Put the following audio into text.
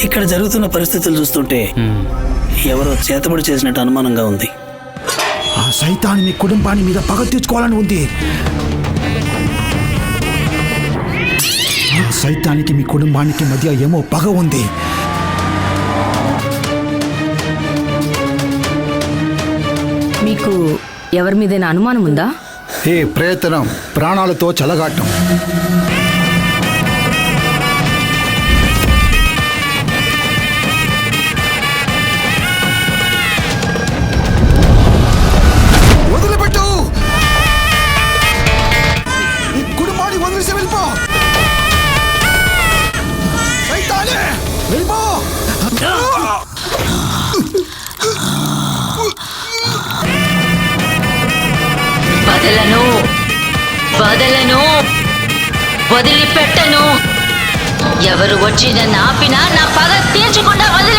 ఇక్కడ జరుగుతున్న పరిస్థితులు చూస్తుంటే ఎవరో చేతబడి చేసినట్టు అనుమానంగా ఉంది. ఆ సైతాన్ని మీ కుటుంబాన్ని మీద పగ తీర్చుకోవాలని ఉంది. ఆ సైతానికి మీ కుటుంబానికి మధ్య ఏమో పగ ఉంది. మీకు ఎవరి మీదైనా అనుమానం ఉందా? ఏ ప్రయత్నం ప్రాణాలతో చెలగాటం. వదిలిపెట్టు, ఈ కుటుంబాన్ని వదిలేసి వెళ్ళిపో. సైతానే వెళ్ళిపో. వదలను, వదలను, వదిలిపెట్టను. ఎవరు వచ్చి నన్ను ఆపినా నా పగ తీర్చకుండా వదిలి